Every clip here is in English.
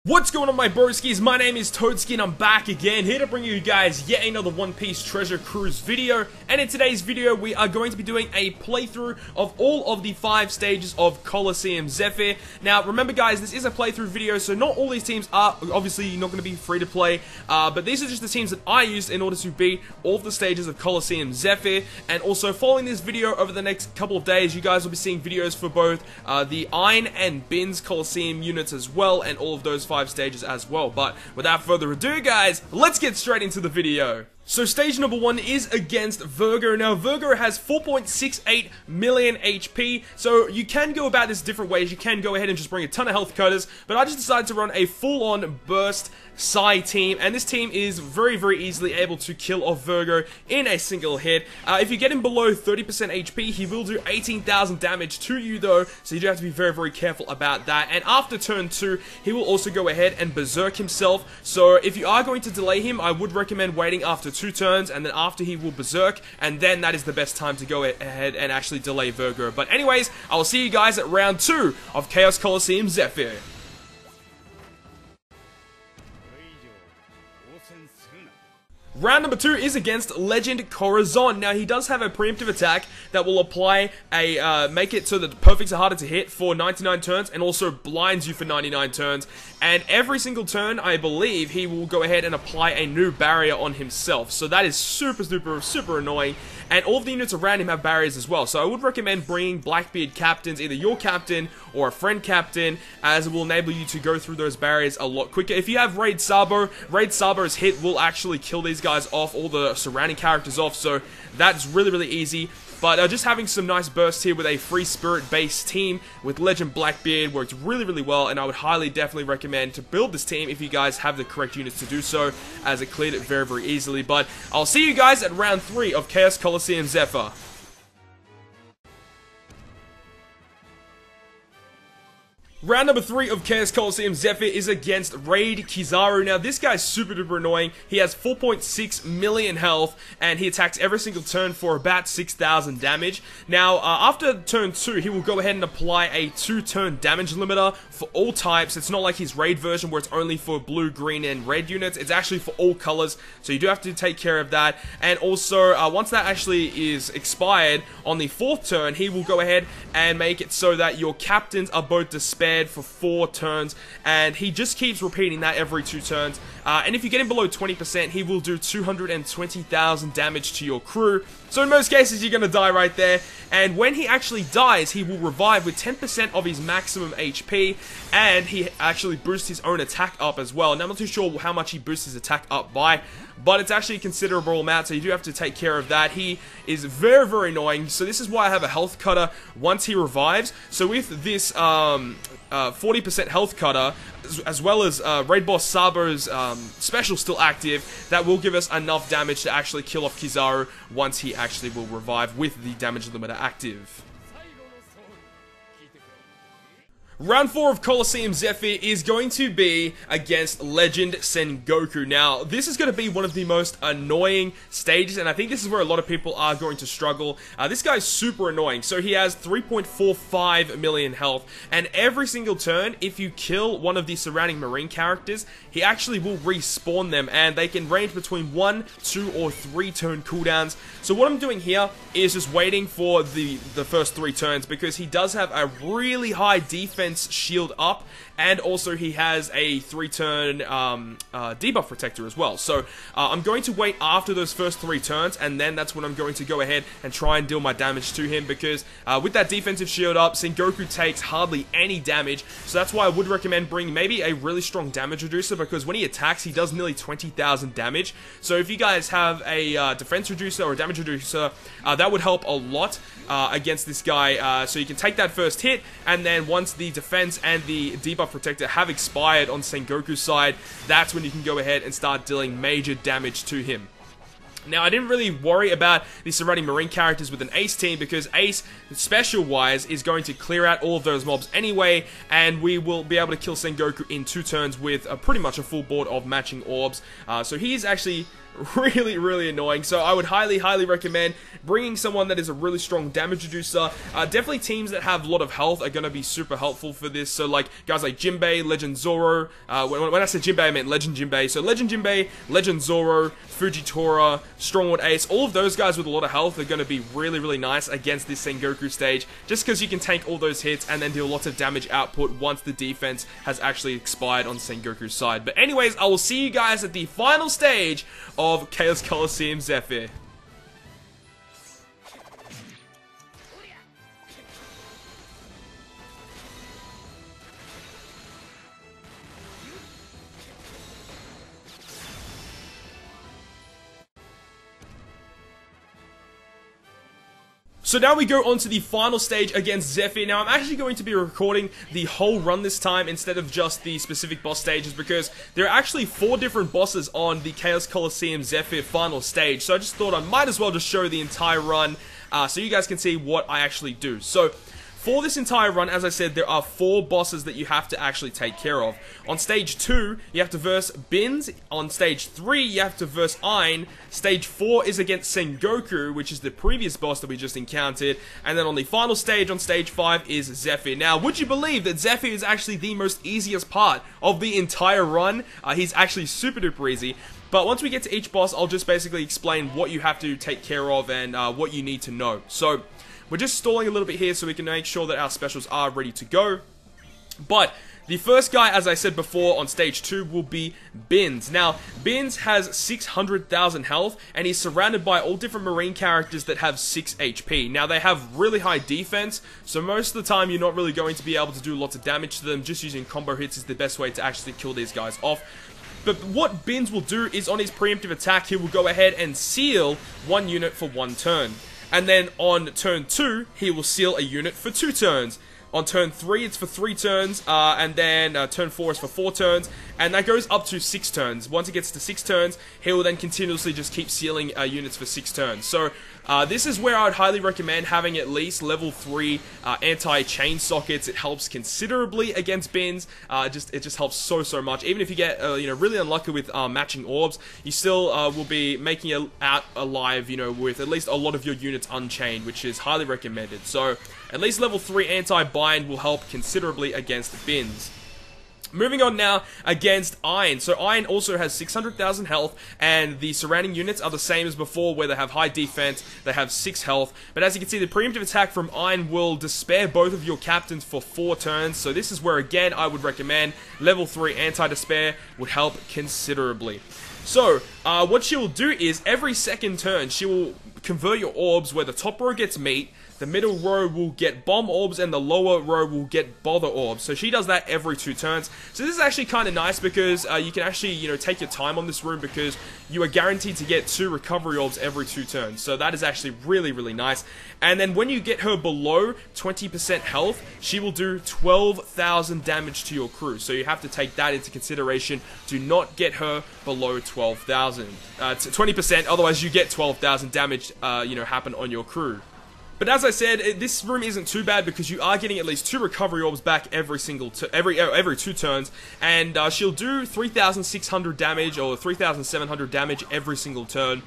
What's going on, my broskiis? My name is Toadski and I'm back again, here to bring you guys yet another One Piece Treasure Cruise video. And in today's video, we are going to be doing a playthrough of all of the 5 stages of COLISEUM ZEPHYR. Now, remember guys, this is a playthrough video, so not all these teams are obviously not going to be free to play. But these are just the teams that I used in order to beat all of the stages of COLISEUM ZEPHYR. And also, following this video over the next couple of days, you guys will be seeing videos for both the Iron and Bins COLISEUM units as well, and all of those 5 stages as well. But without further ado guys, let's get straight into the video. So stage number 1 is against Virgo. Now Virgo has 4.68 million HP, so you can go about this different ways. You can go ahead and just bring a ton of health cutters, but I just decided to run a full-on burst Psy team, and this team is very easily able to kill off Virgo in a single hit. If you get him below 30% HP, he will do 18,000 damage to you though, so you do have to be very careful about that. And after turn 2, he will also go ahead and berserk himself, so if you are going to delay him, I would recommend waiting after 2 turns, and then after he will berserk, and then that is the best time to go ahead and actually delay Virgo. But anyways, I will see you guys at round 2 of Chaos COLISEUM ZEPHYR. Round number 2 is against Legend Corazon. Now, he does have a preemptive attack that will apply a, make it so that the perfects are harder to hit for 99 turns, and also blinds you for 99 turns. And every single turn, I believe, he will go ahead and apply a new barrier on himself. So that is super annoying. And all of the units around him have barriers as well. So I would recommend bringing Blackbeard captains, either your captain or a friend captain, as it will enable you to go through those barriers a lot quicker. If you have Raid Kzar's hit will actually kill these guys off, all the surrounding characters off, so that's really easy. But just having some nice bursts here with a free spirit based team with Legend Blackbeard worked really well, and I would definitely recommend to build this team if you guys have the correct units to do so, as it cleared it very easily. But I'll see you guys at round 3 of Chaos COLISEUM ZEPHYR. Round number 3 of Chaos COLISEUM ZEPHYR is against Raid Kzar. Now, this guy's super duper annoying. He has 4.6 million health, and he attacks every single turn for about 6,000 damage. Now, after turn 2, he will go ahead and apply a 2-turn damage limiter for all types. It's not like his Raid version where it's only for blue, green, and red units. It's actually for all colors, so you do have to take care of that. And also, once that actually is expired, on the 4th turn, he will go ahead and make it so that your captains are both despaired for 4 turns, and he just keeps repeating that every 2 turns. And if you get him below 20%, he will do 220,000 damage to your crew. So in most cases, you're going to die right there. And when he actually dies, he will revive with 10% of his maximum HP, and he actually boosts his own attack up as well. Now, I'm not too sure how much he boosts his attack up by, but it's actually a considerable amount, so you do have to take care of that. He is very annoying, so this is why I have a health cutter once he revives. So with this 40% health cutter, as well as Raid Boss Sabo's special still active, that will give us enough damage to actually kill off Kzar once he actually will revive with the damage limiter active. Round 4 of COLISEUM ZEPHYR is going to be against Legend Sen. Now, this is going to be one of the most annoying stages, and I think this is where a lot of people are going to struggle. This guy's super annoying. So he has 3.45 million health, and every single turn, if you kill one of the surrounding marine characters, he actually will respawn them, and they can range between 1, 2, or 3 turn cooldowns. So what I'm doing here is just waiting for the first 3 turns, because he does have a really high defense shield up, and also he has a 3-turn debuff protector as well. So I'm going to wait after those first 3 turns, and then that's when I'm going to go ahead and try and deal my damage to him, because with that defensive shield up, Sengoku takes hardly any damage. So that's why I would recommend bringing maybe a really strong damage reducer, because when he attacks, he does nearly 20,000 damage. So if you guys have a defense reducer or a damage reducer, that would help a lot against this guy. So you can take that first hit, and then once the defense and the debuff protector have expired on Sengoku's side, that's when you can go ahead and start dealing major damage to him. Now, I didn't really worry about the surrounding marine characters with an Ace team, because Ace, special-wise, is going to clear out all of those mobs anyway, and we will be able to kill Sengoku in 2 turns with pretty much a full board of matching orbs. So he's actually really, really annoying. So I would highly, highly recommend bringing someone that is a really strong damage reducer. Definitely teams that have a lot of health are going to be super helpful for this. So like guys like Jinbei, Legend Zoro. When I said Jinbei, I meant Legend Jinbei. So Legend Jinbei, Legend Zoro, Fujitora, Strongwood Ace, all of those guys with a lot of health are going to be really, really nice against this Sengoku stage, just because you can tank all those hits and then deal lots of damage output once the defense has actually expired on Sengoku's side. But anyways, I will see you guys at the final stage of Chaos Coliseum ZEPHYR. So now we go on to the final stage against ZEPHYR. Now I'm actually going to be recording the whole run this time instead of just the specific boss stages, because there are actually 4 different bosses on the Chaos Coliseum ZEPHYR final stage. So I just thought I might as well just show the entire run so you guys can see what I actually do. So for this entire run, as I said, there are 4 bosses that you have to actually take care of. On stage 2, you have to verse Bins. On stage 3, you have to verse Ein. Stage 4 is against Sengoku, which is the previous boss that we just encountered. And then on the final stage, on stage 5, is ZEPHYR. Now, would you believe that ZEPHYR is actually the most easiest part of the entire run? He's actually super duper easy. But once we get to each boss, I'll just basically explain what you have to take care of and what you need to know. So we're just stalling a little bit here so we can make sure that our specials are ready to go. But the first guy, as I said before, on stage 2 will be Bins. Now, Bins has 600,000 health, and he's surrounded by all different marine characters that have 6 HP. Now, they have really high defense, so most of the time you're not really going to be able to do lots of damage to them. Just using combo hits is the best way to actually kill these guys off. But what Bins will do is, on his preemptive attack, he will go ahead and seal 1 unit for 1 turn. And then on turn 2, he will seal a unit for 2 turns. On turn 3, it's for 3 turns, and then turn 4 is for 4 turns, and that goes up to 6 turns. Once it gets to 6 turns, he will then continuously just keep sealing units for 6 turns. So this is where I would highly recommend having at least level 3 anti-chain sockets. It helps considerably against Bins. It just helps so much. Even if you get really unlucky with matching orbs, you still will be making it out alive, with at least a lot of your units unchained, which is highly recommended. So at least level 3 anti-bind will help considerably against Bins. Moving on now against Ein. So Ein also has 600,000 health, and the surrounding units are the same as before, where they have high defense, they have 6 health. But as you can see, the preemptive attack from Ein will despair both of your captains for 4 turns. So this is where, again, I would recommend level 3 anti-despair would help considerably. So, what she will do is, every second turn, she will convert your orbs where the top row gets meat, the middle row will get bomb orbs, and the lower row will get bother orbs. So she does that every 2 turns. So this is actually kind of nice because you can actually, take your time on this room, because you are guaranteed to get 2 recovery orbs every 2 turns. So that is actually really, really nice. And then when you get her below 20% health, she will do 12,000 damage to your crew. So you have to take that into consideration. Do not get her below 12,000. 20%, otherwise you get 12,000 damage, happen on your crew. But as I said, this room isn't too bad because you are getting at least 2 recovery orbs back every 2 turns, and she'll do 3,600 damage or 3,700 damage every single turn.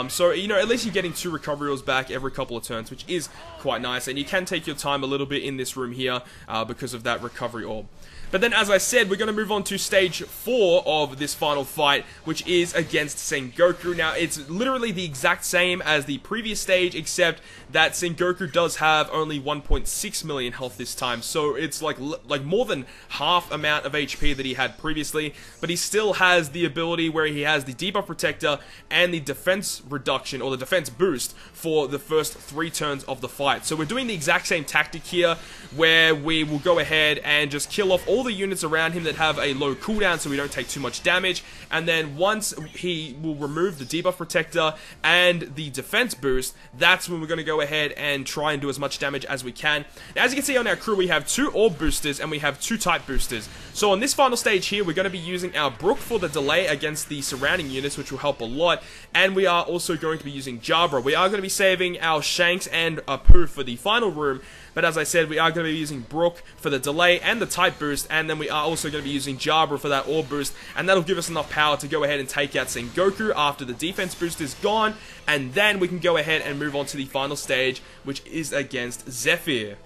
So, at least you're getting 2 recovery orbs back every couple of turns, which is quite nice, and you can take your time a little bit in this room here because of that recovery orb. But then, as I said, we're going to move on to stage 4 of this final fight, which is against Sengoku. Now, it's literally the exact same as the previous stage, except that Sengoku does have only 1.6 million health this time, so it's like more than half amount of HP that he had previously, but he still has the ability where he has the debuff protector and the defense reduction, or the defense boost, for the first 3 turns of the fight. So we're doing the exact same tactic here, where we will go ahead and just kill off all the units around him that have a low cooldown so we don't take too much damage, and then once he will remove the debuff protector and the defense boost, that's when we're going to go ahead and try and do as much damage as we can. Now, as you can see on our crew, we have 2 orb boosters and we have 2 type boosters. So on this final stage here, we're going to be using our Brook for the delay against the surrounding units, which will help a lot, and we are also going to be using Jabra. We are going to be saving our Shanks and Pooh for the final room, but as I said, we are going to be using Brook for the delay and the type boost, and then we are also going to be using Jabra for that orb boost, and that'll give us enough power to go ahead and take out Sengoku after the defense boost is gone, and then we can go ahead and move on to the final stage, which is against ZEPHYR.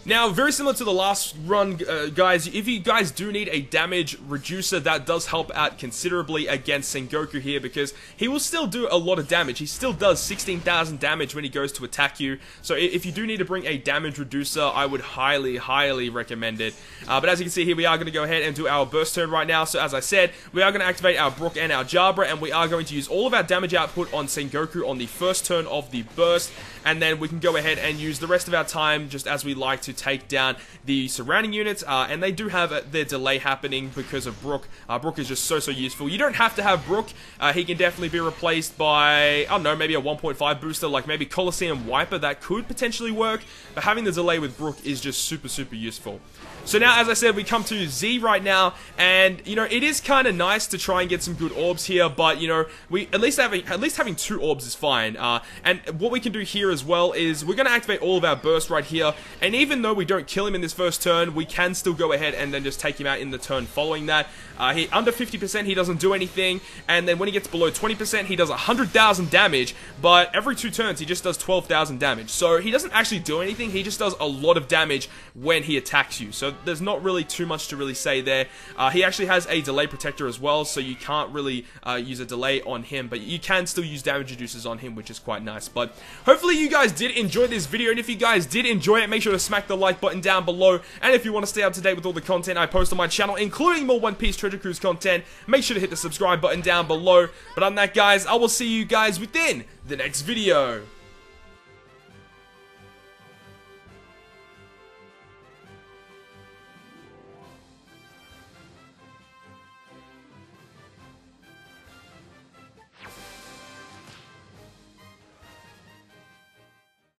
Now, very similar to the last run, guys, if you guys do need a damage reducer, that does help out considerably against Sengoku here, because he will still do a lot of damage. He still does 16,000 damage when he goes to attack you, so if you do need to bring a damage reducer, I would highly, highly recommend it. But as you can see here, we are going to go ahead and do our burst turn right now, so as I said, we are going to activate our Brook and our Jabra, and we are going to use all of our damage output on Sengoku on the first turn of the burst, and then we can go ahead and use the rest of our time just as we like to take down the surrounding units, and they do have their delay happening because of Brook. Brook is just so useful. You don't have to have Brook. He can definitely be replaced by, I don't know, maybe a 1.5 booster, like maybe COLISEUM Wiper. That could potentially work, but having the delay with Brook is just super useful. So now, as I said, we come to Z right now, and, you know, it is kind of nice to try and get some good orbs here, but, you know, at least having 2 orbs is fine. And what we can do here as well is we're going to activate all of our burst right here, and even though we don't kill him in this first turn, we can still go ahead and then just take him out in the turn following that. He under 50%, he doesn't do anything, and then when he gets below 20%, he does 100,000 damage, but every 2 turns, he just does 12,000 damage. So he doesn't actually do anything, he just does a lot of damage when he attacks you. So there's not really too much to really say there. He actually has a delay protector as well, so you can't really use a delay on him, but you can still use damage reducers on him, which is quite nice. But hopefully you guys did enjoy this video, and if you guys did enjoy it, make sure to smack the like button down below, and if you want to stay up to date with all the content I post on my channel, including more One Piece Treasure Cruise content, make sure to hit the subscribe button down below. But other than that, guys, I will see you guys within the next video.